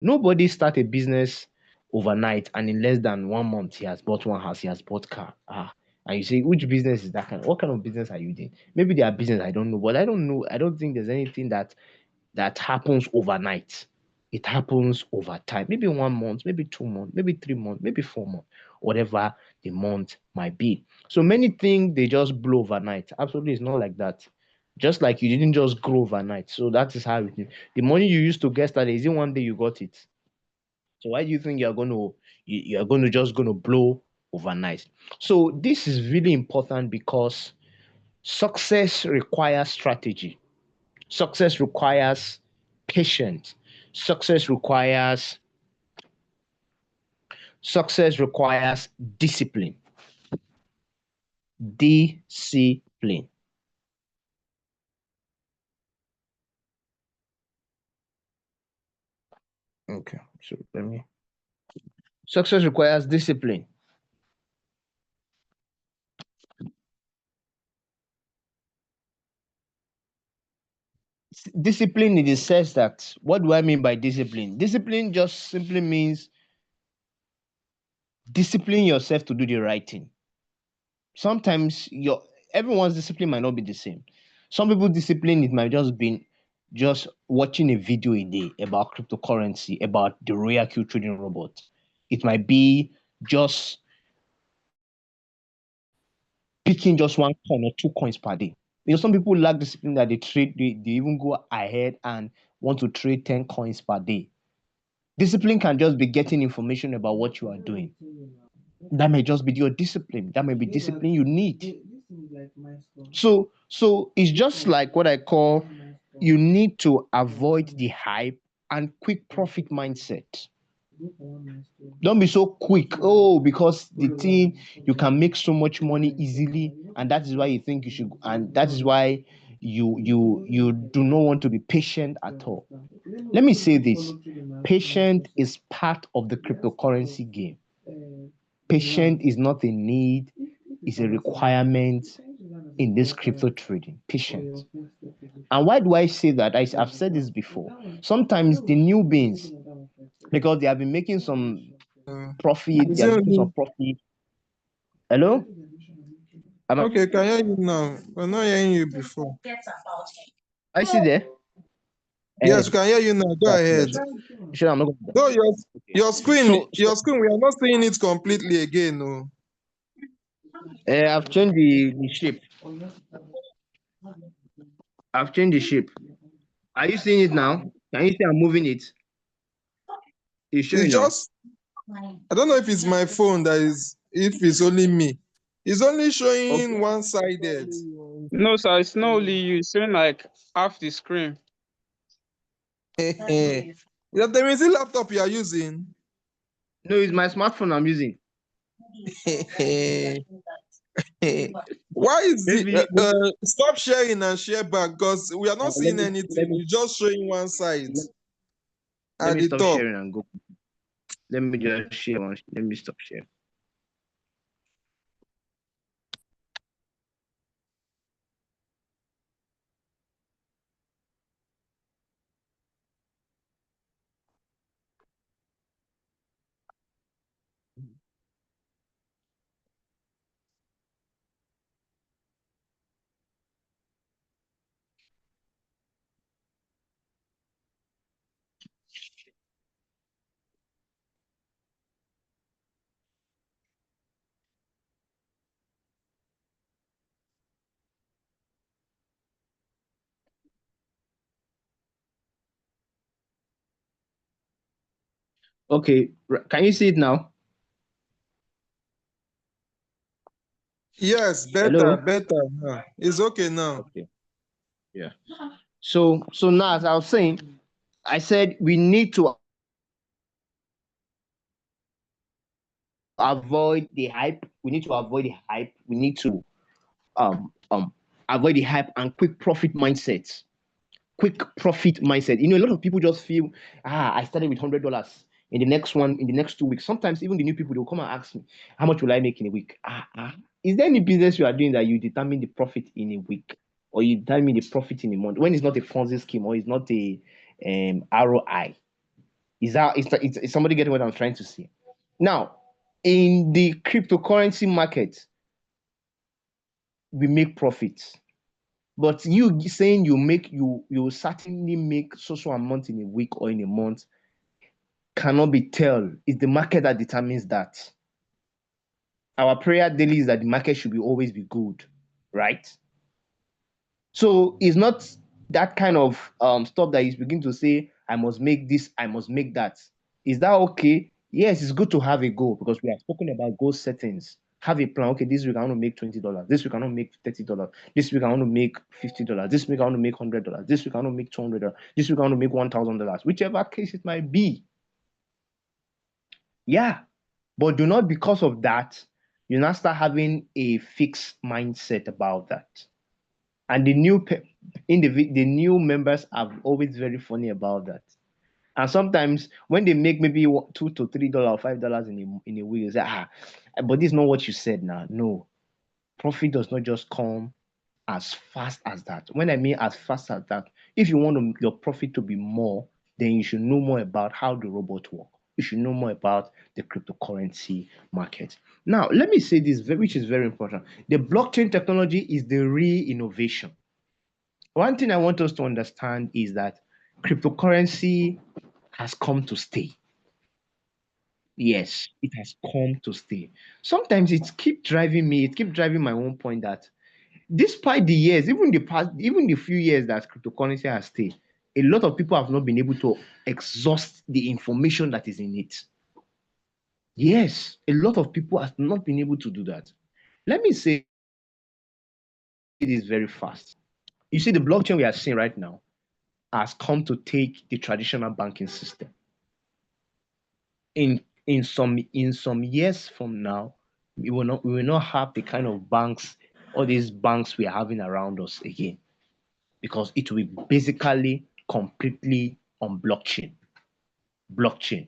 Nobody start a business overnight and in less than 1 month he has bought one house, he has bought car. And you say, which business is that kind? What kind of business are you doing? Maybe they are business, I don't know, but I don't know. I don't think there's anything that happens overnight. It happens over time. Maybe 1 month, maybe 2 months, maybe 3 months, maybe 4 months, whatever the month might be. So many things they just blow overnight. Absolutely, it's not like that. Just like you didn't just grow overnight. So that is how it is. The money you used to get started, is it one day you got it? So why do you think you're going to just going to blow overnight? So this is really important because success requires strategy. Success requires patience. Success requires success requires discipline. Discipline. Okay. So let me. Success requires discipline. Discipline in the sense that, what do I mean by discipline? Discipline just simply means discipline yourself to do the right thing. Sometimes everyone's discipline might not be the same. Some people discipline, it might just be just watching a video a day about cryptocurrency, about the RoyalQ trading robot. It might be just picking just 1 coin or 2 coins per day. Some people lack discipline that they even go ahead and want to trade 10 coins per day. Discipline can just be getting information about what you are doing. That may just be your discipline. That may be discipline you need. So it's just like what I call, you need to avoid the hype and quick profit mindset. Don't be so quick. Oh, because the thing, you can make so much money easily, and that is why you think you should, and that is why you do not want to be patient at all. Let me say this: patient is part of the cryptocurrency game. Patient is not a need, it's a requirement in this crypto trading. Patient. And why do I say that? I've said this before. Sometimes the newbies, because they have been making some profit, Is they are it making some only profit. Hello? okay? Can hear you now. We're not hearing you before. I see there. Yes, we can hear you now. Go ahead. Sure, I'm not going No, to. your screen, So, your screen. We are not seeing it completely again. No. I've changed the shape. I've changed the shape. Are you seeing it now? Can you see I'm moving it? It's showing It's now. just, I don't know if it's my phone that is, if it's only me. It's only Okay. showing one-sided. No, sir, it's not only you. It's showing like half the screen. Yeah, there is a laptop you are using. No, it's my smartphone I'm using. Why is Maybe it? Stop sharing and share back, because we are not let seeing me let anything. me It's just showing one side let at me the stop top. sharing and go. Let me just share one. Let me stop sharing. Okay, can you see it now? Yes, better, Hello. better. It's okay now. Okay. Yeah. So now, as I was saying, I said we need to avoid the hype. We need to avoid the hype. We need to um um avoid the hype and quick profit mindsets. Quick profit mindset. A lot of people just feel, I started with $100. In the next 2 weeks. Sometimes even the new people, they'll come and ask me, how much will I make in a week? Is there any business you are doing that you determine the profit in a week, or you determine the profit in a month, when it's not a Ponzi scheme or it's not a ROI? Is somebody getting what I'm trying to say? Now, in the cryptocurrency market, we make profits. But you saying you certainly make social amount in a week or in a month cannot be tell. It's the market that determines that. Our prayer daily is that the market should be always be good, right? So it's not that kind of stuff that he's beginning to say, I must make this, I must make that. Is that okay? Yes, it's good to have a goal because we have spoken about goal settings. Have a plan. Okay, this week I want to make $20. This week I want to make $30. This week I want to make $50. This week I want to make $100. This week I want to make $200. This week I want to make $1,000. Whichever case it might be. Yeah, but do not because of that you now start having a fixed mindset about that. And the the new members are always very funny about that. And sometimes when they make maybe $2 to $3 or $5 in a week, you say, but this is not what you said now. No, profit does not just come as fast as that. When I mean as fast as that, if you want your profit to be more, then you should know more about how the robot work. You should know more about the cryptocurrency market. Now, let me say this, which is very important. The blockchain technology is the real innovation. One thing I want us to understand is that cryptocurrency has come to stay. Yes, it has come to stay. Sometimes it keep driving my own point that despite the years, even the few years that cryptocurrency has stayed, a lot of people have not been able to exhaust the information that is in it. Yes, a lot of people have not been able to do that. Let me say this very fast. You see, the blockchain we are seeing right now has come to take the traditional banking system. In some years from now, we will not have the kind of banks, all these banks we are having around us again, because it will be basically completely on blockchain. Blockchain.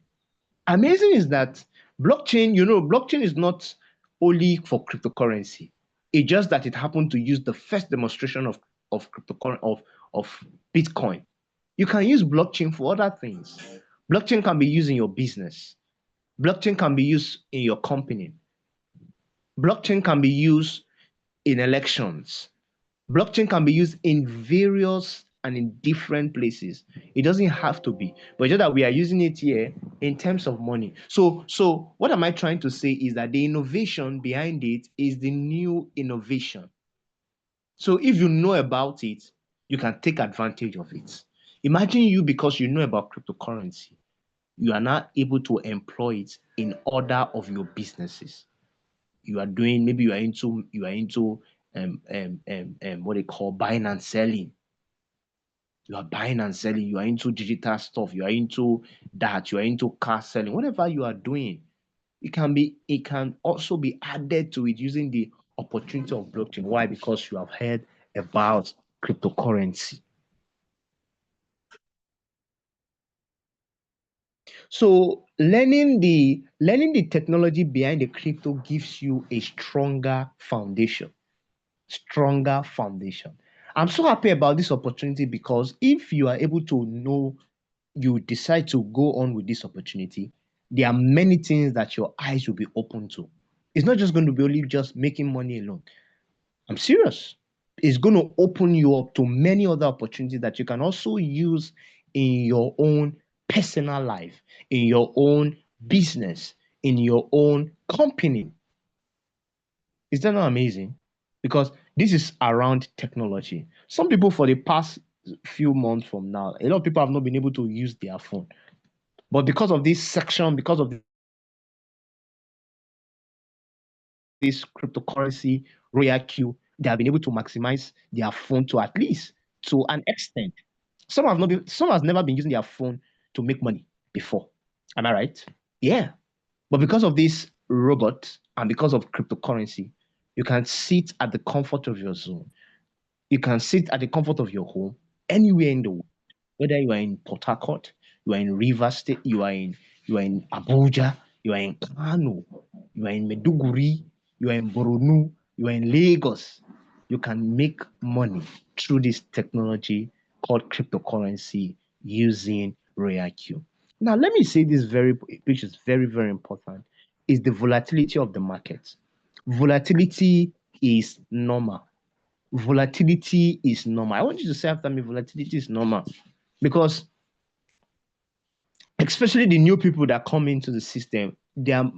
Amazing is that blockchain is not only for cryptocurrency. It's just that it happened to use the first demonstration of cryptocurrency of Bitcoin. You can use blockchain for other things. Blockchain can be used in your business. Blockchain can be used in your company. Blockchain can be used in elections. Blockchain can be used in various and in different places. It doesn't have to be, but just that we are using it here in terms of money. So what am I trying to say is that the innovation behind it is the new innovation. So if you know about it, you can take advantage of it. Imagine you, because you know about cryptocurrency, you are now able to employ it in other of your businesses. You are doing, maybe you are into what they call buying and selling. You are buying and selling, you are into digital stuff, you are into that, you are into car selling, whatever you are doing, it can also be added to it using the opportunity of blockchain. Why? Because you have heard about cryptocurrency. So learning the technology behind the crypto gives you a stronger foundation. Stronger foundation. I'm so happy about this opportunity because if you are able to know, you decide to go on with this opportunity, there are many things that your eyes will be open to. It's not just going to be only just making money alone. I'm serious. It's going to open you up to many other opportunities that you can also use in your own personal life, in your own business, in your own company. Is that not amazing? Because this is around technology. Some people, for the past few months from now, a lot of people have not been able to use their phone. But because of this section, because of this cryptocurrency, RoyalQ, they have been able to maximize their phone to at least to an extent. Some has never been using their phone to make money before. Am I right? Yeah. But because of this robot and because of cryptocurrency, you can sit at the comfort of your zone. You can sit at the comfort of your home anywhere in the world, whether you are in Port Harcourt, you are in Rivers State, you are in Abuja, you are in Kano, you are in Meduguri, you are in Boronu, you are in Lagos. You can make money through this technology called cryptocurrency using RoyalQ. Now, let me say this which is very, very important, is the volatility of the market. Volatility is normal. Volatility is normal. I want you to say after me, volatility is normal. Because especially the new people that come into the system, they are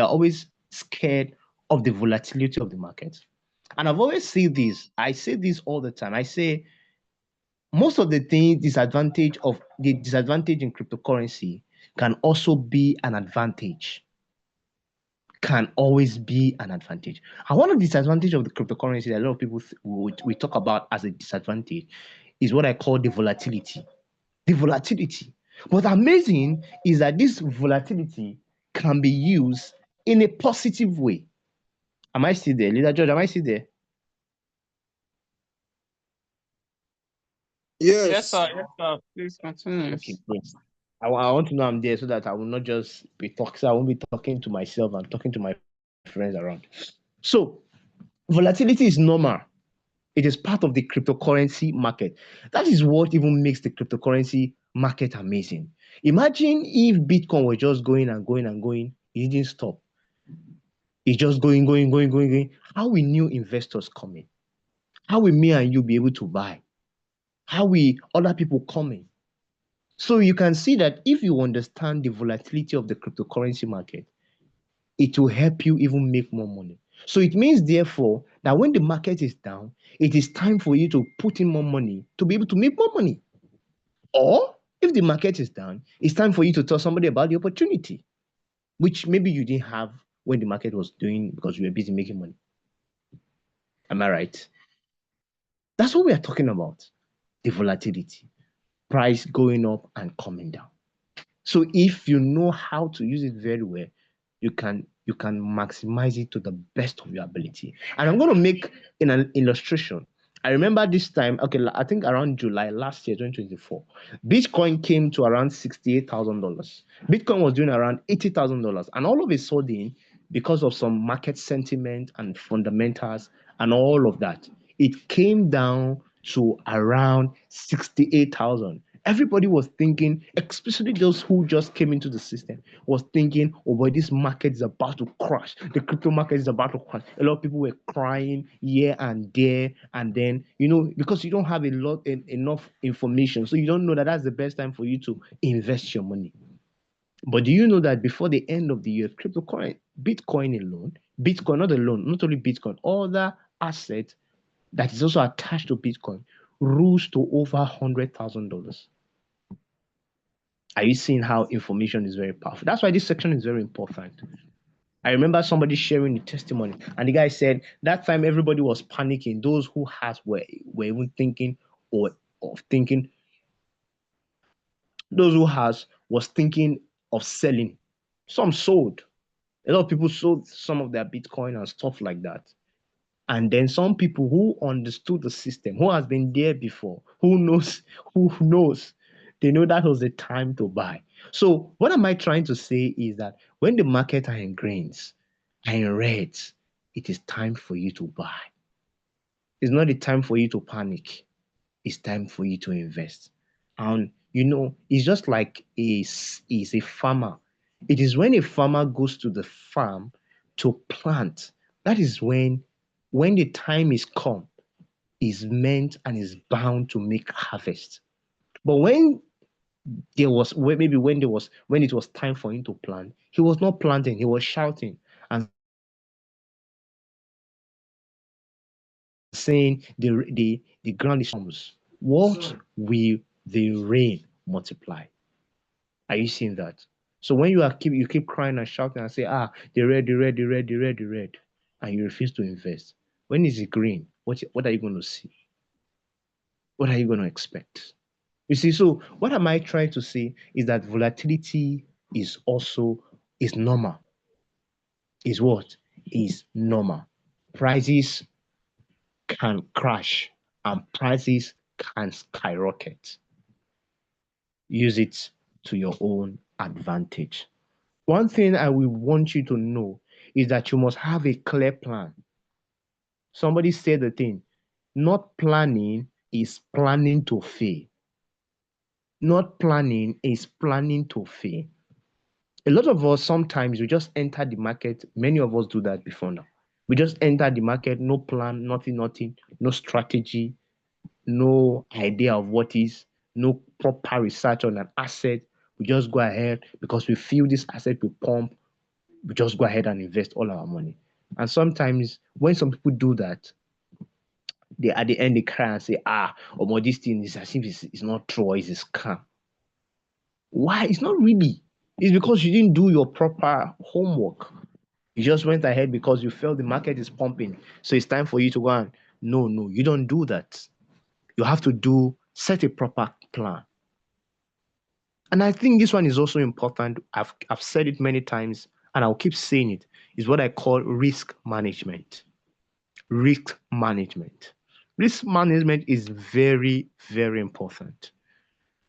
always scared of the volatility of the market. And I've always said this. I say this all the time. I say most of the disadvantage in cryptocurrency can also be an advantage. Can always be an advantage. And one of the disadvantages of the cryptocurrency that a lot of people we talk about as a disadvantage is what I call the volatility. The volatility. What's amazing is that this volatility can be used in a positive way. Am I still there? Leader George, am I still there? Yes, Yes. sir. Yes, sir. Please continue. Okay, great. I want to know I'm there so that I will not just be talking. So I won't be talking to myself. I'm talking to my friends around. So volatility is normal. It is part of the cryptocurrency market. That is what even makes the cryptocurrency market amazing. Imagine if Bitcoin were just going and going and going, it didn't stop. It's just going, going, going, going, going. How will new investors come in? How will me and you be able to buy? How will other people come in? So you can see that if you understand the volatility of the cryptocurrency market, it will help you even make more money. So it means, therefore, that when the market is down, it is time for you to put in more money to be able to make more money. Or if the market is down, it's time for you to tell somebody about the opportunity, which maybe you didn't have when the market was doing because you were busy making money. Am I right? That's what we are talking about, the volatility, price going up and coming down. So if you know how to use it very well, you can maximize it to the best of your ability. And I'm going to make an illustration. I remember this time, okay, I think around July last year, 2024, Bitcoin came to around $68,000. Bitcoin was doing around $80,000. And all of a sudden, because of some market sentiment and fundamentals and all of that, it came down to around 68,000. Everybody was thinking, especially those who just came into the system, was thinking, oh boy, this market is about to crash. The crypto market is about to crash. A lot of people were crying here and there. And then, because you don't have enough information, so you don't know that that's the best time for you to invest your money. But do you know that before the end of the year, Bitcoin alone, Bitcoin, not alone, not only Bitcoin, other assets that is also attached to Bitcoin rose to over $100,000. Are you seeing how information is very powerful? That's why this section is very important. I remember somebody sharing the testimony, and the guy said that time everybody was panicking. Those who has were even thinking of thinking. Those who has was thinking of selling. Some sold. A lot of people sold some of their Bitcoin and stuff like that. And then some people who understood the system, who has been there before, who knows, they know that was the time to buy. So what am I trying to say is that when the market are in greens, are in reds, it is time for you to buy. It's not the time for you to panic. It's time for you to invest. And it's just like is a farmer. It is when a farmer goes to the farm to plant, that is when the time is come, is meant and is bound to make harvest. But when it was time for him to plant, he was not planting, he was shouting and saying the ground is what will the rain multiply? Are you seeing that? So when you keep crying and shouting and say, the red, the red, the red, the red, the red, and you refuse to invest, when is it green? What are you going to see? What are you going to expect? You see, so what am I trying to say is that volatility is normal. Is what? Is normal. Prices can crash and prices can skyrocket. Use it to your own advantage. One thing I will want you to know is that you must have a clear plan. Somebody said the thing, not planning is planning to fail. Not planning is planning to fail. A lot of us sometimes we just enter the market. Many of us do that before now. We just enter the market, no plan, nothing, no strategy, no idea of what is, no proper research on an asset. We just go ahead because we feel this asset will pump. We just go ahead and invest all our money. And sometimes when some people do that, they at the end they cry and say, oh, this thing is as if it's not true, or it's a scam. Why? It's not really. It's because you didn't do your proper homework. You just went ahead because you felt the market is pumping. So it's time for you to go and no, you don't do that. You have to set a proper plan. And I think this one is also important. I've said it many times and I'll keep saying it. Is what I call risk management. Risk management. Risk management is very, very important.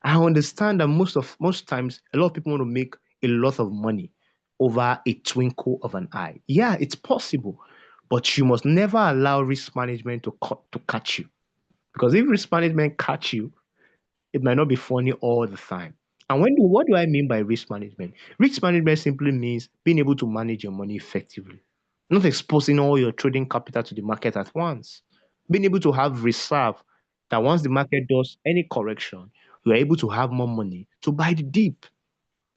I understand that most times a lot of people want to make a lot of money over a twinkle of an eye. Yeah, it's possible, but you must never allow risk management to catch you. Because if risk management catch you, it might not be funny all the time. And what do I mean by risk management? Risk management simply means being able to manage your money effectively, not exposing all your trading capital to the market at once, being able to have reserve that once the market does any correction, you are able to have more money to buy the dip,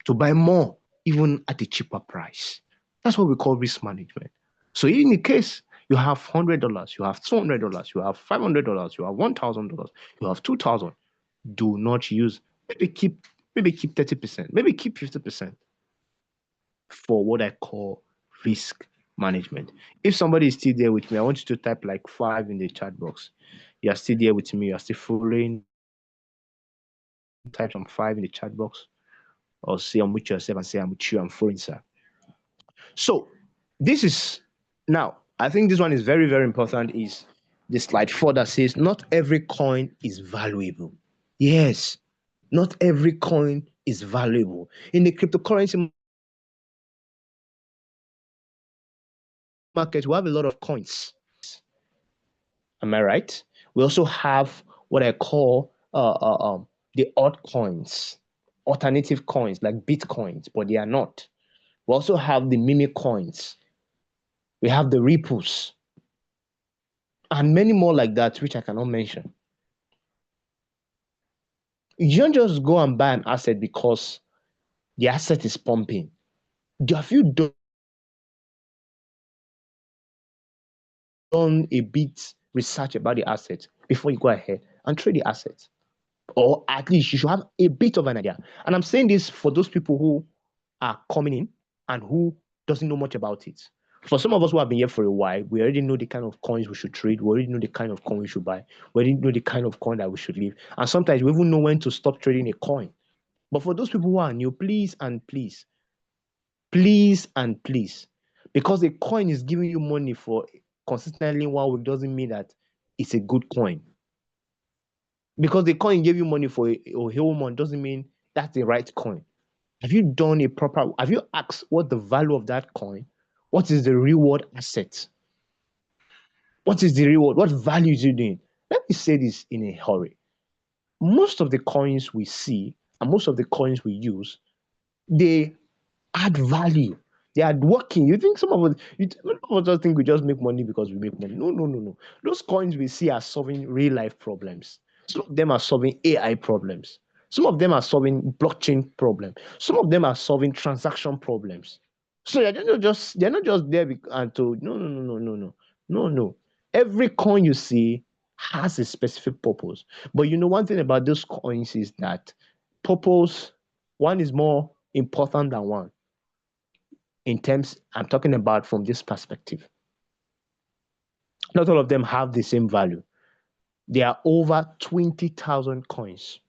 to buy more, even at a cheaper price. That's what we call risk management. So in the case you have $100, you have $200, you have $500, you have $1,000, you have 2,000, do not use, maybe keep 30%, maybe keep 50% for what I call risk management. If somebody is still there with me, I want you to type like 5 in the chat box. You are still there with me, you are still following. Type some 5 in the chat box, or say I'm with yourself and say I'm with you, I'm following, sir. So this is now, I think this one is very, very important. Is the slide 4 that says not every coin is valuable. Yes, not every coin is valuable. In the cryptocurrency market, we have a lot of coins. Am I right? We also have what I call the altcoins, alternative coins like bitcoins, but they are not. We also have the meme coins. We have the ripples and many more like that, which I cannot mention. You don't just go and buy an asset because the asset is pumping. Have you done a bit research about the asset before you go ahead and trade the asset? Or at least you should have a bit of an idea. And I'm saying this for those people who are coming in and who doesn't know much about it. For some of us who have been here for a while, we already know the kind of coins we should trade. We already know the kind of coin we should buy. We already know the kind of coin that we should leave. And sometimes we even know when to stop trading a coin. But for those people who are new, please and please, because a coin is giving you money for consistently 1 week doesn't mean that it's a good coin. Because the coin gave you money for a whole month doesn't mean that's the right coin. Have you asked what the value of that coin? What is the reward asset? What is the reward? What value is it doing? Let me say this in a hurry. Most of the coins we see and most of the coins we use, they add value. They are working. You think some of us just think we just make money because we make money. No. Those coins we see are solving real life problems. Some of them are solving AI problems. Some of them are solving blockchain problems. Some of them are solving transaction problems. So they're not just there and to no. Every coin you see has a specific purpose. But you know one thing about those coins is that purpose one is more important than one. In terms, I'm talking about from this perspective. Not all of them have the same value. There are over 20,000 coins.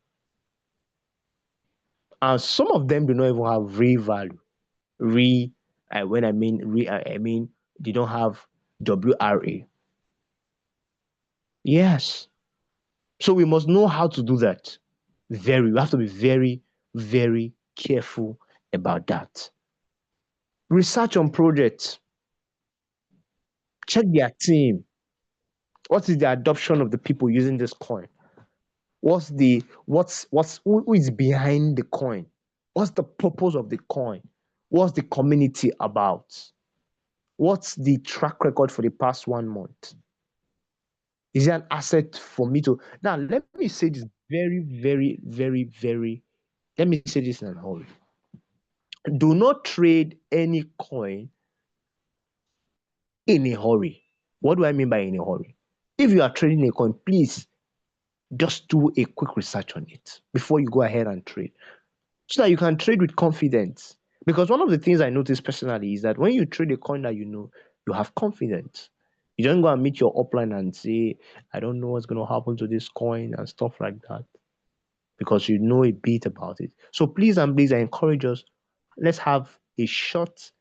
And some of them do not even have real value. When I mean I mean they don't have WRA. Yes. So we must know how to do that. We have to be very, very careful about that. Research on projects. Check their team. What is the adoption of the people using this coin? who is behind the coin? What's the purpose of the coin? What's the community about? What's the track record for the past 1 month? Is it an asset for me to now? Let me say this very, very, very, very. Let me say this in a hurry. Do not trade any coin in a hurry. What do I mean by in a hurry? If you are trading a coin, please just do a quick research on it before you go ahead and trade so that you can trade with confidence. Because one of the things I noticed personally is that when you trade a coin that you know, you have confidence. You don't go and meet your upline and say, I don't know what's going to happen to this coin and stuff like that because you know a bit about it. So please and please, I encourage us, let's have a short,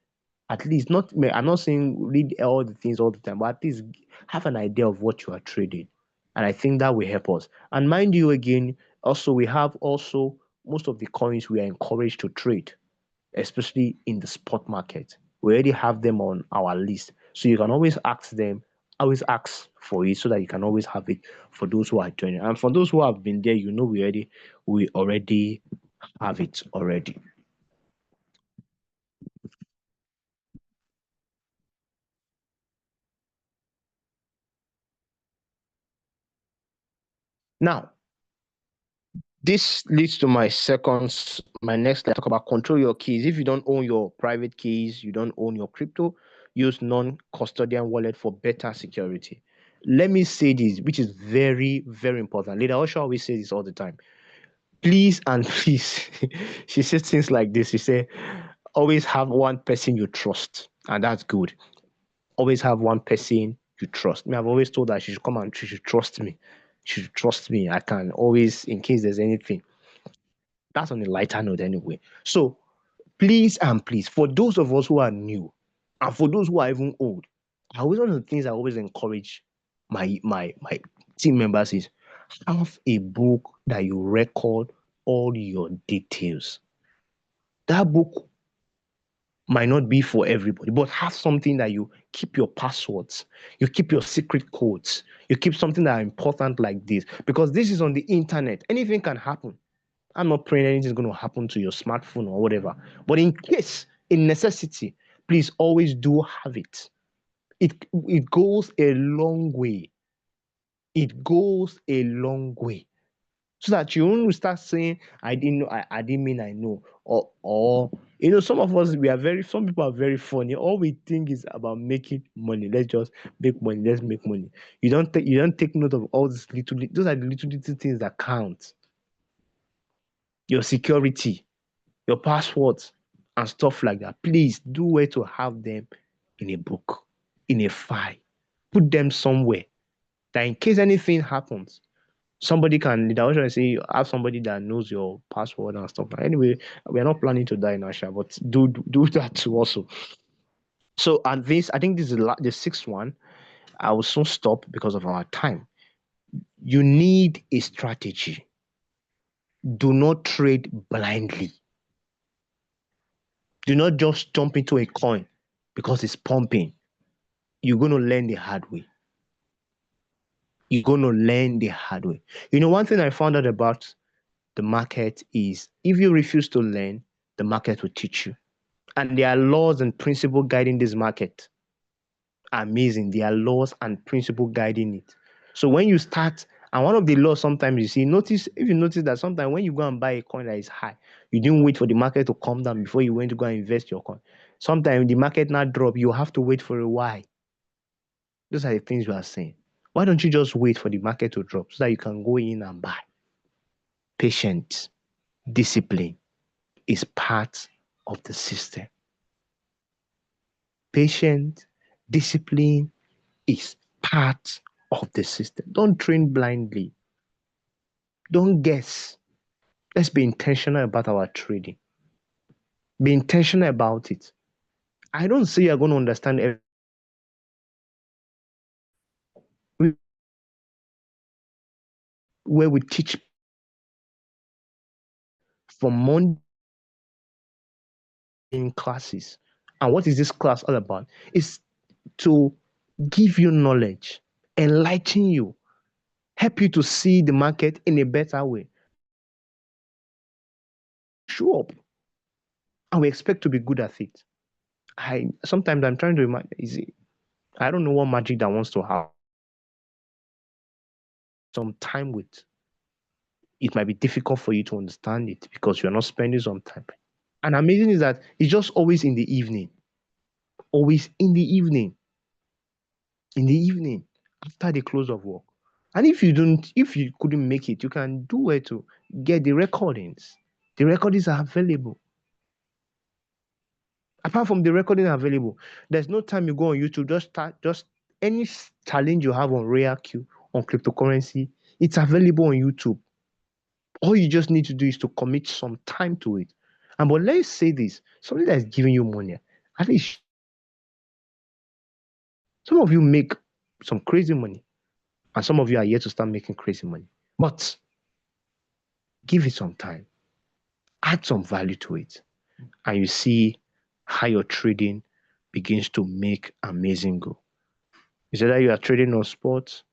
at least, not, I'm not saying read all the things all the time, but at least have an idea of what you are trading. And I think that will help us. And mind you, again, also, we have also most of the coins we are encouraged to trade, especially in the spot market. We already have them on our list. So you can always ask for it so that you can always have it for those who are joining. And for those who have been there, you know we already have it already. Now, this leads to my next slide. Talk about control your keys. If you don't own your private keys, you don't own your crypto, use non-custodian wallet for better security. Let me say this, which is very, very important. Leader Osha always says this all the time. Please and please, she says things like this. She say, always have one person you trust, and that's good. Always have one person you trust. Me, I've always told her she should come and she should trust me. She should trust me. I can always, in case there's anything. That's on a lighter note anyway. So please and please, for those of us who are new, and for those who are even old, one of the things I always encourage my team members is have a book that you record all your details. That book might not be for everybody, but have something that you keep your passwords, you keep your secret codes, you keep something that are important like this, because this is on the internet. Anything can happen. I'm not praying anything's going to happen to your smartphone or whatever. But in case, in necessity, please always do have it. It goes a long way. It goes a long way. So that you won't start saying, I didn't know, I didn't mean I know. Or some of us some people are very funny. All we think is about making money. Let's just make money. Let's make money. You don't take note of all these those are the little things that count. Your security, your passwords, and stuff like that. Please do where to have them in a book, in a file. Put them somewhere that in case anything happens, somebody can, I was trying to say, have somebody that knows your password and stuff. Anyway, we are not planning to die in Asha, but do that too also. So, and this, I think this is the sixth one. I will soon stop because of our time. You need a strategy. Do not trade blindly. Do not just jump into a coin because it's pumping. You're going to learn the hard way. You're going to learn the hard way. One thing I found out about the market is if you refuse to learn, the market will teach you. And there are laws and principles guiding this market. Amazing. There are laws and principles guiding it. So when you start, and one of the laws sometimes you see, if you notice that sometimes when you go and buy a coin that is high, you didn't wait for the market to come down before you went to go and invest your coin. Sometimes the market not drop, you have to wait for a while. Those are the things you are saying. Why don't you just wait for the market to drop so that you can go in and buy? Patience, discipline is part of the system. Patience, discipline is part of the system. Don't train blindly. Don't guess. Let's be intentional about our trading. Be intentional about it. I don't say you're going to understand everything. Where we teach from Monday in classes. And what is this class all about? It's to give you knowledge, enlighten you, help you to see the market in a better way. Show up and we expect to be good at it. I sometimes I'm trying to imagine is it I don't know what magic that wants to have some time with. It might be difficult for you to understand it because you're not spending some time. And amazing is that it's just always in the evening. Always in the evening, after the close of work. And if you couldn't make it, you can do it to get the recordings. The recordings are available. Apart from the recording available, there's no time you go on YouTube, just any challenge you have on RoyalQ, on cryptocurrency, it's available on YouTube. All you just need to do is to commit some time to it. And but let's say this, something that is giving you money, at least some of you make some crazy money, and some of you are yet to start making crazy money. But give it some time, add some value to it, and you see how your trading begins to make amazing go. Is either you are trading on sports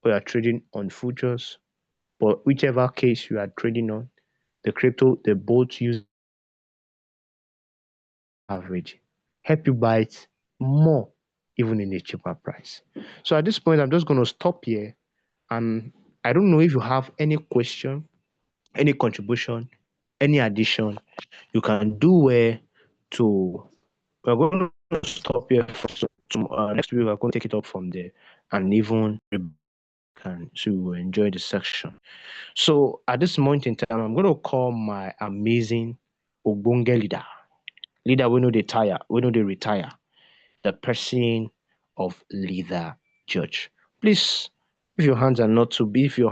or you are trading on futures, but whichever case you are trading on, the crypto, they both use average, help you buy it more, even in a cheaper price. So at this point, I'm just going to stop here. And I don't know if you have any question, any contribution, any addition, you can do where to. We're going to stop here for next week. We're going to take it up from there, and even can to enjoy the section. So at this moment in time, I'm going to call my amazing Ogbonge leader. We know they tire, we know they retire. The person of leader judge. Please, if your hands are not too busy,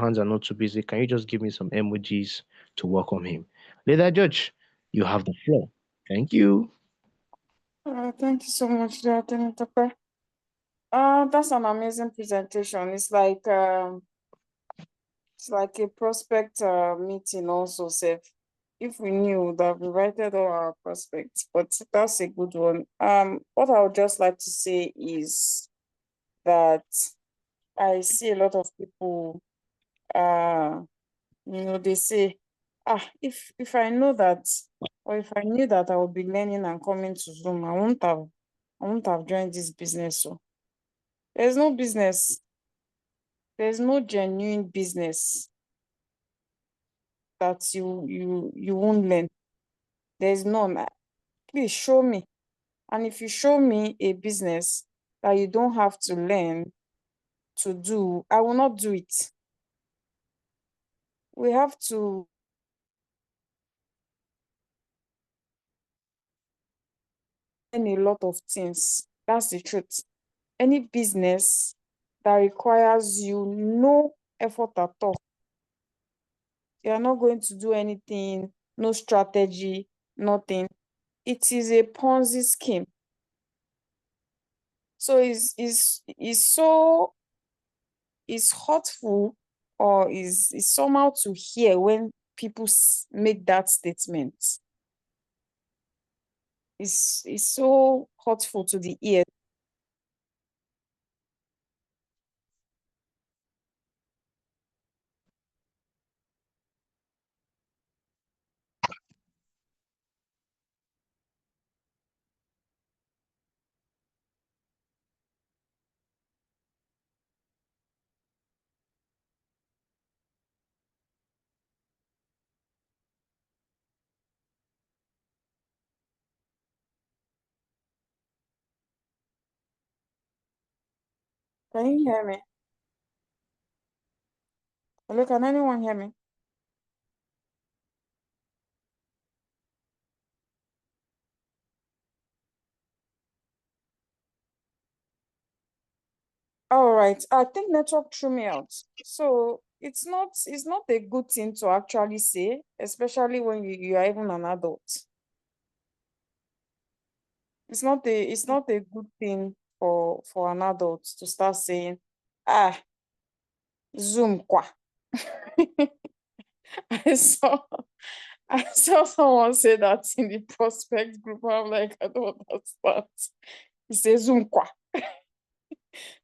can you just give me some emojis to welcome him? Leader judge, you have the floor. Thank you. Thank you so much, Temitope. That's an amazing presentation. It's like a prospect meeting also, Seth. If we knew that we invited all our prospects, but that's a good one. What I would just like to say is that I see a lot of people, they say, if I know that, or if I knew that I would be learning and coming to Zoom, I wouldn't have joined this business. So there's no business, there's no genuine business that you won't learn. There's none. Please show me. And if you show me a business that you don't have to learn to do, I will not do it. We have to learn a lot of things. That's the truth. Any business that requires you no effort at all, you are not going to do anything, no strategy, nothing. It is a Ponzi scheme. So it's hurtful, or is somehow to hear when people make that statement. It's so hurtful to the ear. Can you hear me? Hello, can anyone hear me? All right. I think network threw me out. So it's not a good thing to actually say, especially when you are even an adult. It's not a good thing for an adult to start saying, Zoom kwa. I saw I saw someone say that in the prospect group. I'm like, I don't understand. He says Zoom kwa.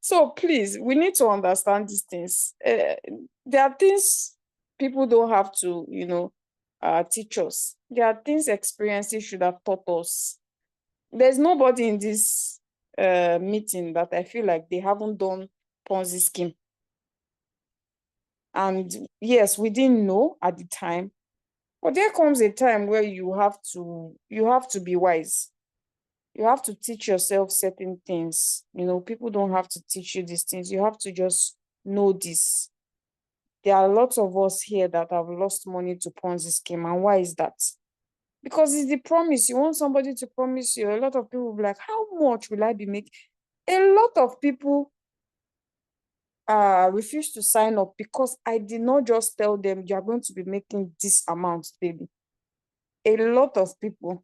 So please, we need to understand these things. There are things people don't have to, teach us. There are things experiences should have taught us. There's nobody in this meeting that I feel like they haven't done Ponzi scheme. And yes, we didn't know at the time, but there comes a time where you have to be wise. You have to teach yourself certain things. People don't have to teach you these things. You have to just know this. There are lots of us here that have lost money to Ponzi scheme. And why is that? Because it's the promise. You want somebody to promise you. A lot of people will be like, how much will I be making? A lot of people refuse to sign up because I did not just tell them you are going to be making this amount daily. A lot of people.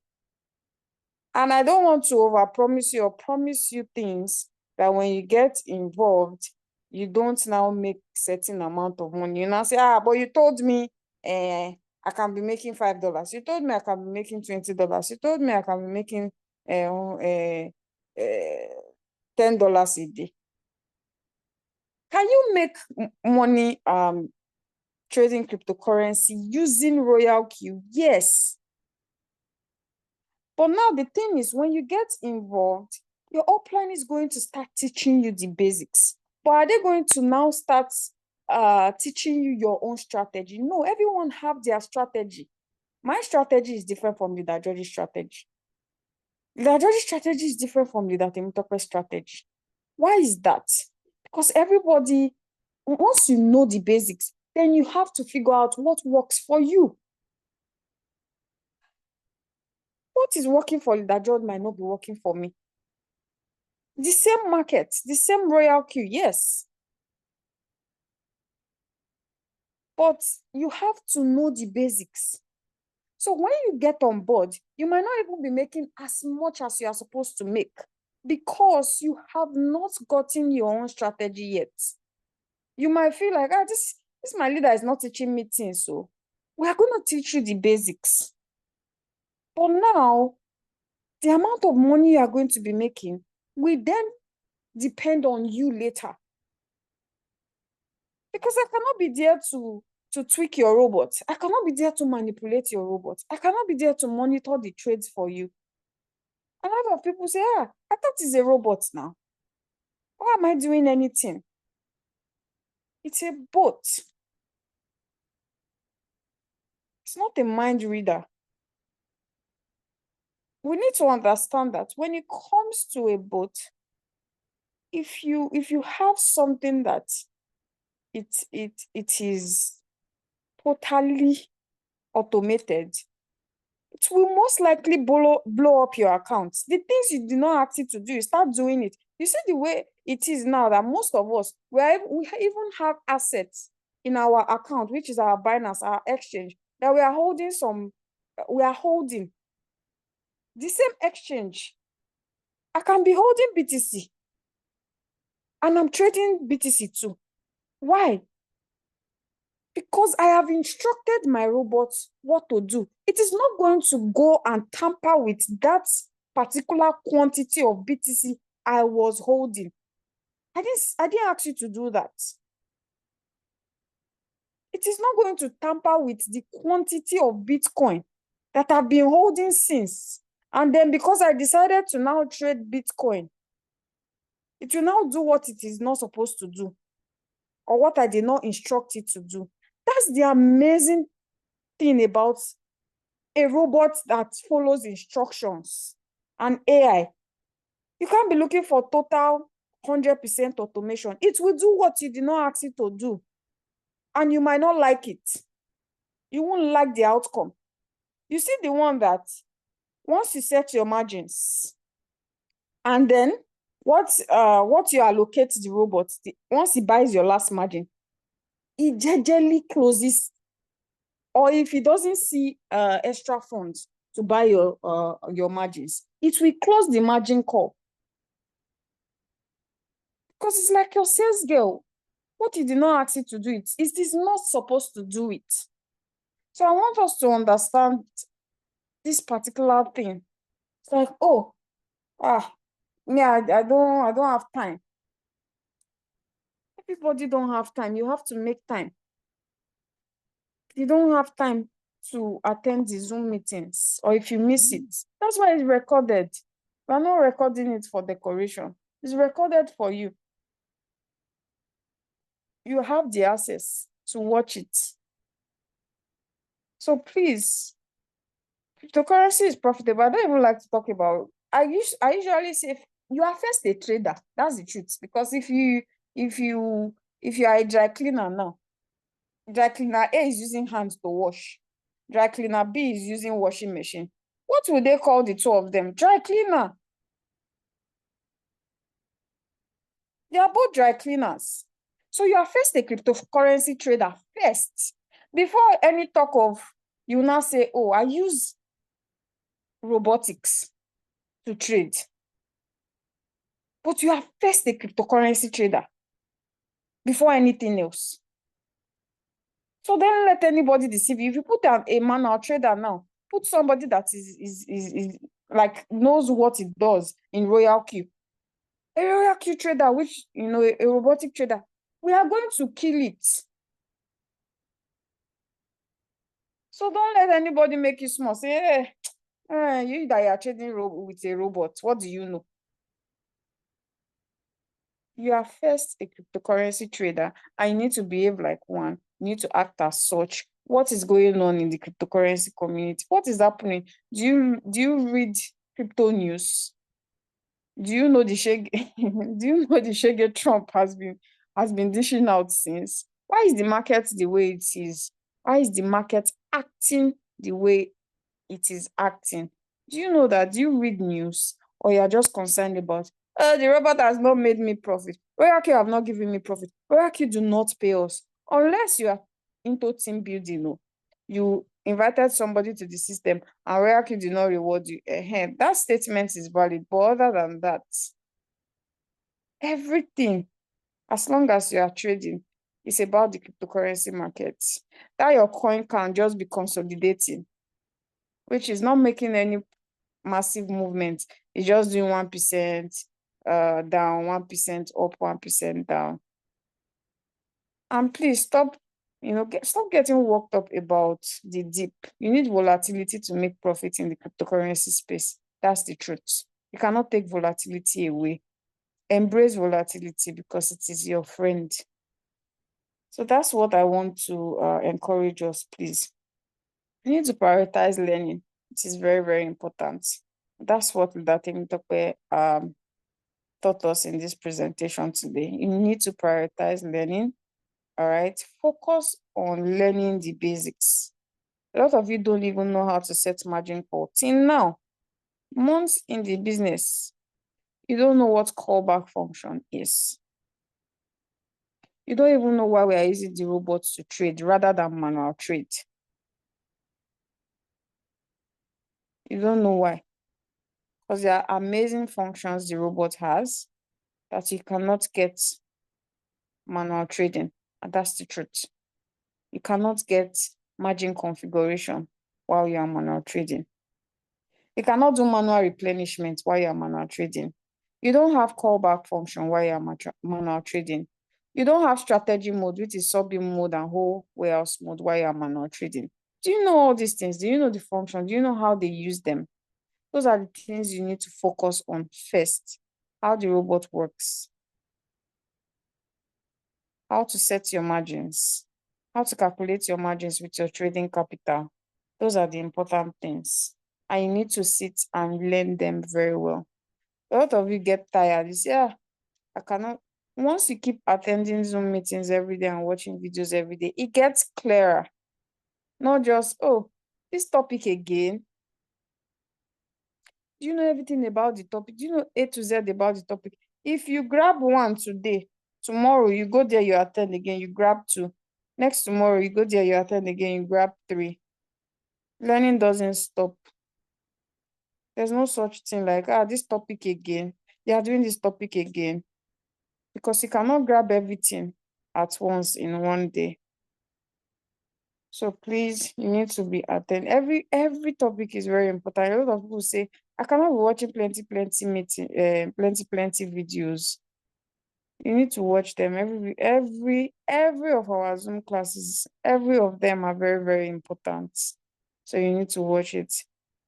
And I don't want to overpromise you or promise you things that when you get involved, you don't now make certain amount of money. You now say, but you told me I can be making $5. You told me I can be making $20. You told me I can be making $10 a day. Can you make money trading cryptocurrency using RoyalQ? Yes. But now the thing is, when you get involved, your upline is going to start teaching you the basics. But are they going to now start teaching you your own strategy? No, everyone have their strategy. My strategy is different from the Dajoji strategy. The Dajoji strategy is different from the Datemitope strategy. Why is that? Because everybody, once you know the basics, then you have to figure out what works for you. What is working for Dajoji might not be working for me. The same market, the same RoyalQ, yes. But you have to know the basics. So when you get on board, you might not even be making as much as you are supposed to make because you have not gotten your own strategy yet. You might feel like, this my leader is not teaching me things, so we are going to teach you the basics. But now, the amount of money you are going to be making will then depend on you later. Because I cannot be there to tweak your robot. I cannot be there to manipulate your robot. I cannot be there to monitor the trades for you. A lot of people say, I thought it's a robot now. Why am I doing anything? It's a bot. It's not a mind reader. We need to understand that when it comes to a bot, if you have something that it is totally automated, it will most likely blow up your account. The things you did not ask it to do, you start doing it. You see the way it is now that most of us, we even have assets in our account, which is our Binance, our exchange, that we are holding the same exchange. I can be holding BTC and I'm trading BTC too. Why? Because I have instructed my robot what to do. It is not going to go and tamper with that particular quantity of BTC I was holding. I didn't ask you to do that. It is not going to tamper with the quantity of Bitcoin that I've been holding since. And then because I decided to now trade Bitcoin, it will now do what it is not supposed to do or what I did not instruct it to do. That's the amazing thing about a robot that follows instructions and AI. You can't be looking for total 100% automation. It will do what you did not ask it to do. And you might not like it. You won't like the outcome. You see the one that once you set your margins and then what you allocate the robot, once he buys your last margin, he generally closes, or if he doesn't see extra funds to buy your margins, it will close the margin call. Because it's like your sales girl. What you did not ask it to do, it is not supposed to do it. So I want us to understand this particular thing. It's like, me, I don't have time. Everybody don't have time. You have to make time. you don't have time to attend the Zoom meetings, or if you miss it, that's why it's recorded. We're not recording it for decoration. It's recorded for you. You have the access to watch it. So please, cryptocurrency is profitable. I don't even like to talk about. I usually say you are first a trader. That's the truth. Because if you are a dry cleaner now, dry cleaner A is using hands to wash. Dry cleaner B is using washing machine. What would they call the two of them? Dry cleaner. They are both dry cleaners. So you are first a cryptocurrency trader first. Before any talk of, you now say, oh, I use robotics to trade. But you are first a cryptocurrency trader before anything else. So don't let anybody deceive you. If you put a manual trader now, put somebody that is like knows what it does in RoyalQ. A RoyalQ trader, which a robotic trader, we are going to kill it. So don't let anybody make you small. Say, you that are trading with a robot, what do you know? You are first a cryptocurrency trader, and you need to behave like one. You need to act as such. What is going on in the cryptocurrency community? What is happening? Do you read crypto news? Do you know the shege? Do you know the shege Trump has been dishing out since? Why is the market the way it is? Why is the market acting the way it is acting? Do you know that? Do you read news, or you're just concerned about, the robot has not made me profit? RoyalQ have not given me profit. RoyalQ do not pay us unless you are into team building. No, you invited somebody to the system and RoyalQ did not reward you. That statement is valid, but other than that, everything, as long as you are trading, it's about the cryptocurrency market. That your coin can just be consolidating, which is not making any massive movement. It's just doing 1% down, 1% up, 1% down. And please stop, stop getting worked up about the dip. You need volatility to make profit in the cryptocurrency space. That's the truth. You cannot take volatility away. Embrace volatility because it is your friend. So that's what I want to encourage us, please. You need to prioritize learning. It is very, very important. That's what Datim Tope taught us in this presentation today. You need to prioritize learning. All right. Focus on learning the basics. A lot of you don't even know how to set margin call. Till now, months in the business, you don't know what callback function is. You don't even know why we are using the robots to trade rather than manual trade. You don't know why. Because there are amazing functions the robot has that you cannot get manual trading. And that's the truth. You cannot get margin configuration while you are manual trading. You cannot do manual replenishment while you are manual trading. You don't have callback function while you are manual trading. You don't have strategy mode, which is sub-beam mode and whole warehouse mode while you are manual trading. Do you know all these things? Do you know the function? Do you know how they use them? Those are the things you need to focus on first. How the robot works. How to set your margins. How to calculate your margins with your trading capital. Those are the important things. And you need to sit and learn them very well. A lot of you get tired. You say, I cannot. Once you keep attending Zoom meetings every day and watching videos every day, it gets clearer. Not just, this topic again. Do you know everything about the topic? Do you know A to Z about the topic? If you grab one today, tomorrow you go there, you attend again, you grab two. Next tomorrow, you go there, you attend again, you grab three. Learning doesn't stop. There's no such thing like, this topic again. They are doing this topic again. Because you cannot grab everything at once in one day. So please, you need to be attend. Every topic is very important. A lot of people say, I cannot be watching plenty videos. You need to watch them. Every of our Zoom classes, every of them are very, very important. So you need to watch it.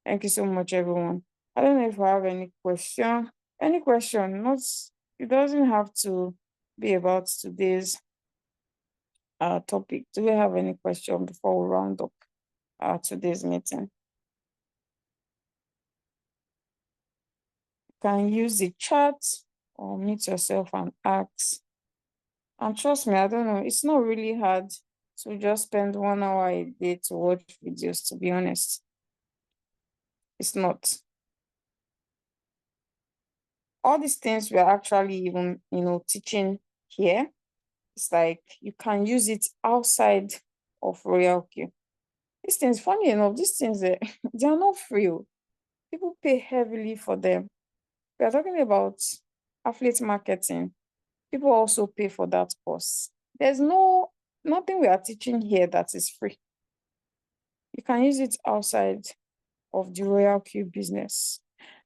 Thank you so much, everyone. I don't know if I have any question. Any question? Not it doesn't have to be about today's topic. Do we have any question before we round up today's meeting? You can use the chat or mute yourself and ask. And trust me, I don't know, it's not really hard to just spend 1 hour a day to watch videos, to be honest. It's not. All these things we're actually even, teaching here, it's like you can use it outside of RoyalQ. These things, funny enough, these things, they are not free. People pay heavily for them. We are talking about affiliate marketing. People also pay for that course. There's nothing we are teaching here that is free. You can use it outside of the RoyalQ business.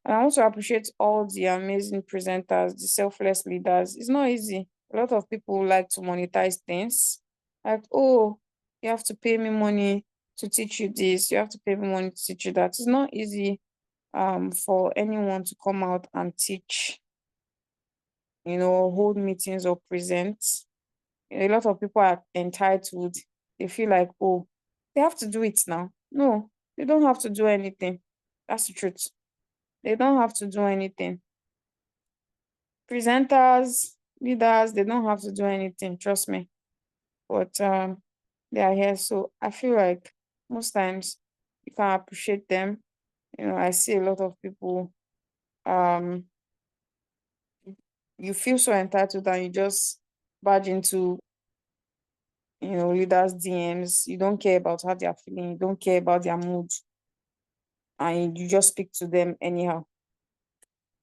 And I want to appreciate all the amazing presenters, the selfless leaders. It's not easy. A lot of people like to monetize things. Like, oh, you have to pay me money to teach you this. You have to pay me money to teach you that. It's not easy for anyone to come out and teach, hold meetings or present. A lot of people are entitled. They feel like, oh, they have to do it now. No, they don't have to do anything. That's the truth. They don't have to do anything. Presenters, leaders, they don't have to do anything, trust me. But they are here. So I feel like most times you can appreciate them. I see a lot of people, you feel so entitled and you just barge into leaders' DMs. You don't care about how they are feeling, you don't care about their mood, and you just speak to them anyhow.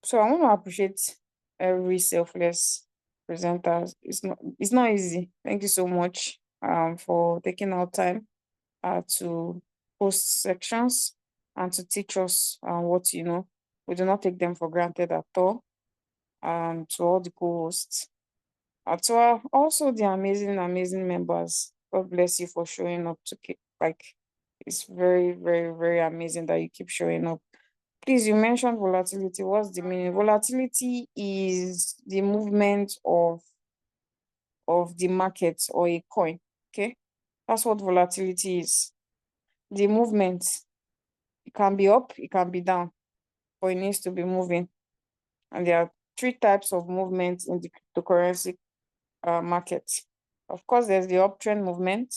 So I want to appreciate every selfless presenter. It's not easy. Thank you so much for taking our time to post sections and to teach us what you know. We do not take them for granted at all. To all the co-hosts. Also the amazing members. God bless you for showing up to keep it's very, very, very amazing that you keep showing up. Please, you mentioned volatility. What's the meaning? Volatility is the movement of the market or a coin. Okay, that's what volatility is. The movement. It can be up, it can be down, but it needs to be moving. And there are 3 types of movement in the cryptocurrency market. Of course, there's the uptrend movement.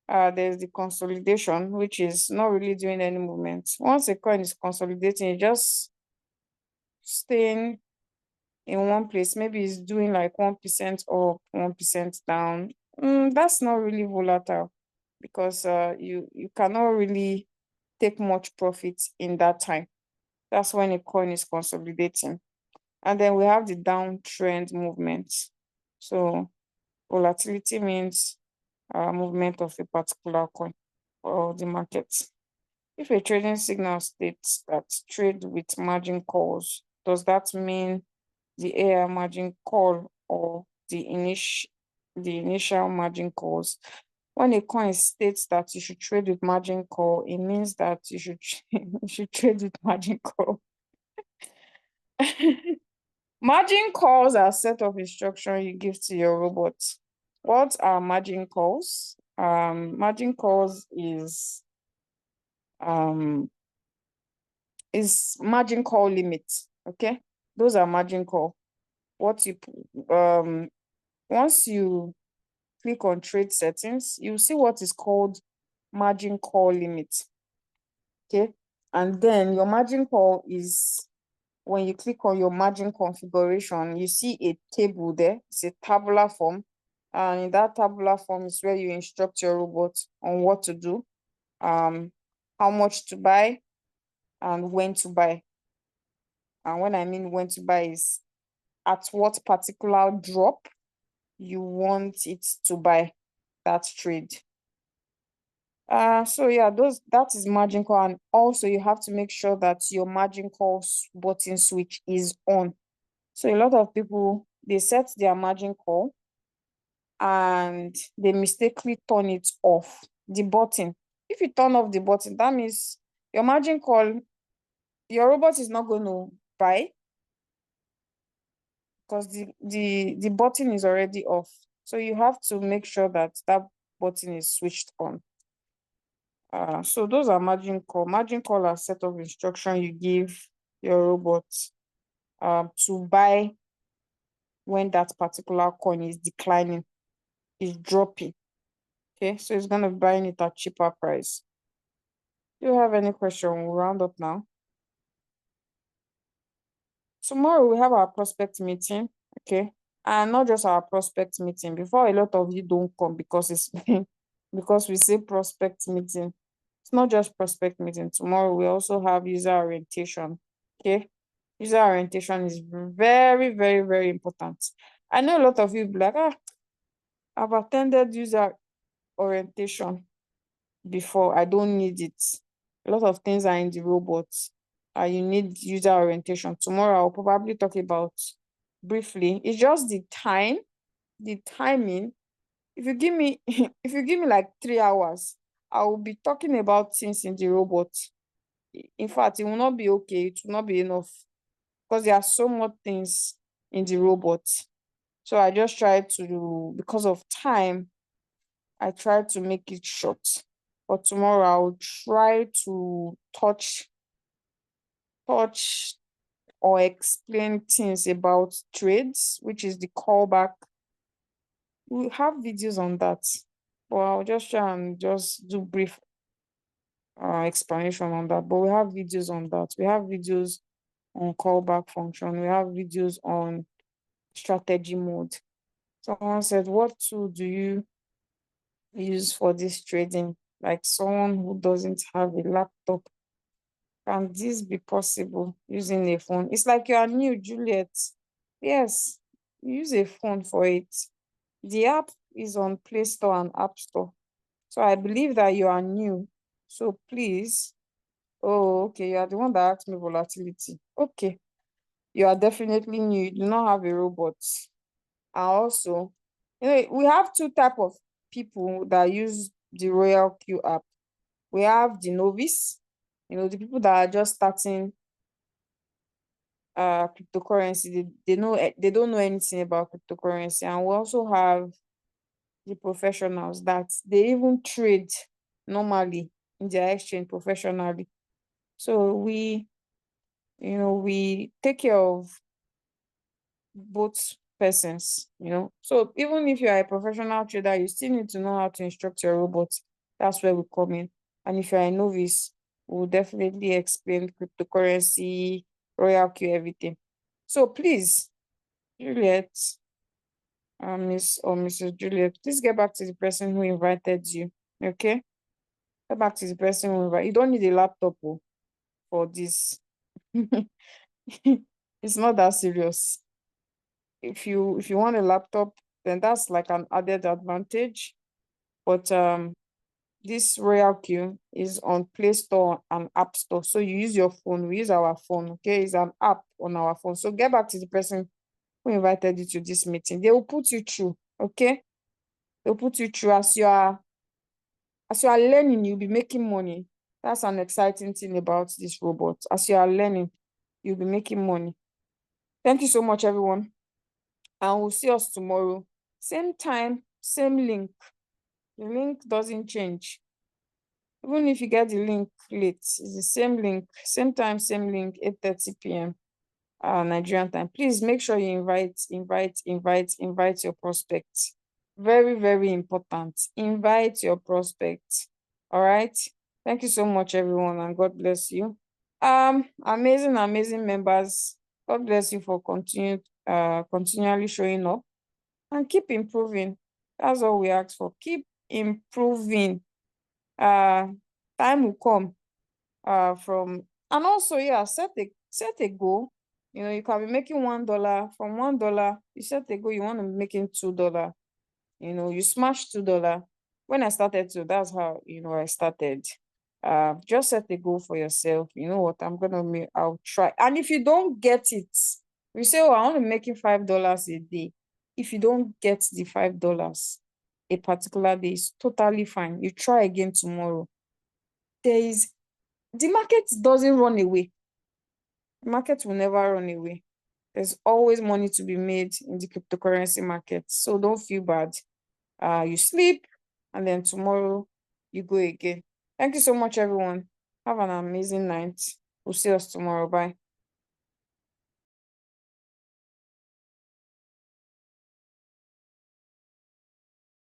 There's the consolidation, which is not really doing any movement. Once a coin is consolidating, it just staying in one place. Maybe it's doing like 1% up, 1% down. That's not really volatile because you cannot really take much profit in that time. That's when a coin is consolidating. And then we have the downtrend movement. So volatility means movement of a particular coin or the market. If a trading signal states that trade with margin calls, does that mean the AI margin call or the initial margin calls? When a coin states that you should trade with margin call, it means that you should you should trade with margin call. Margin calls are a set of instructions you give to your robot. What are margin calls? Margin calls is margin call limit. Okay, those are margin call. Once you click on trade settings, you see what is called margin call limit. Okay, and then your margin call is when you click on your margin configuration, you see a table there. It's a tabular form. And in that tabular form is where you instruct your robot on what to do, how much to buy, and when to buy. And when I mean when to buy is at what particular drop you want it to buy that trade. So yeah, that is margin call. And also you have to make sure that your margin call button switch is on. So a lot of people they set their margin call and they mistakenly turn it off, the button. If you turn off the button, that means your margin call, your robot is not going to buy because the button is already off. So you have to make sure that that button is switched on. So those are margin call. Margin call are a set of instruction you give your robot to buy when that particular coin is declining, is dropping. Okay, so it's gonna be buying it at cheaper price. Do you have any question? We'll round up now. Tomorrow we have our prospect meeting, okay? And not just our prospect meeting. Before a lot of you don't come because it's because we say prospect meeting. It's not just prospect meeting. Tomorrow we also have user orientation. Okay. User orientation is very, very, very important. I know a lot of you be like, I've attended user orientation before. I don't need it. A lot of things are in the robots. You need user orientation. Tomorrow I'll probably talk about briefly. It's just the time, the timing. If you give me if you give me like 3 hours, I will be talking about things in the robot. In fact, it will not be okay. It will not be enough because there are so much things in the robot. So I just try to, because of time, I try to make it short. But tomorrow I'll try to touch or explain things about trades, which is the callback. We have videos on that, but I'll just try and just do brief explanation on that. But we have videos on that. We have videos on callback function. We have videos on strategy mode. Someone said, what tool do you use for this trading? Like someone who doesn't have a laptop. Can this be possible using a phone? It's like you are new, Juliet. Yes, use a phone for it. The app is on Play Store and App Store. So I believe that you are new. So please, oh, okay, you are the one that asked me volatility. Okay, you are definitely new. You do not have a robot. And also, we have two type of people that use the RoyalQ app. We have the novice, the people that are just starting cryptocurrency. They don't know anything about cryptocurrency. And we also have the professionals that they even trade normally in their exchange professionally. So we take care of both persons. So even if you are a professional trader, you still need to know how to instruct your robot. That's where we come in. And if you're a novice, we'll definitely explain cryptocurrency, RoyalQ, everything. So please, Juliet, Miss or Mrs. Juliet, please get back to the person who invited you. Okay? Get back to the person who invited you. Don't need a laptop for this. It's not that serious. If you want a laptop, then that's like an added advantage. But this RoyalQ is on Play Store and App Store. So you use your phone. We use our phone. Okay, it's an app on our phone. So get back to the person who invited you to this meeting. They will put you through. Okay, they'll put you through as you are learning. You'll be making money. That's an exciting thing about this robot. As you are learning, you'll be making money. Thank you so much, everyone. And we'll see us tomorrow. Same time, same link. The link doesn't change. Even if you get the link late, it's the same link, same time, same link, 8:30 p.m. Nigerian time. Please make sure you invite your prospects. Very, very important. Invite your prospects. All right. Thank you so much, everyone, and God bless you. Amazing members. God bless you for continually showing up and keep improving. That's all we ask for. Keep improving. Time will come and also set a goal. You can be making $1. From $1 you set a goal, you want to be making $2. You smash $2. When I started to, that's how I started. Just set a goal for yourself. You know what, I'll try. And if you don't get it, We say, oh, I want to make $5 a day. If you don't get the $5 a particular day, it's totally fine. You try again tomorrow. The market doesn't run away. The market will never run away. There's always money to be made in the cryptocurrency market. So don't feel bad. You sleep and then tomorrow you go again. Thank you so much, everyone. Have an amazing night. We'll see us tomorrow. Bye.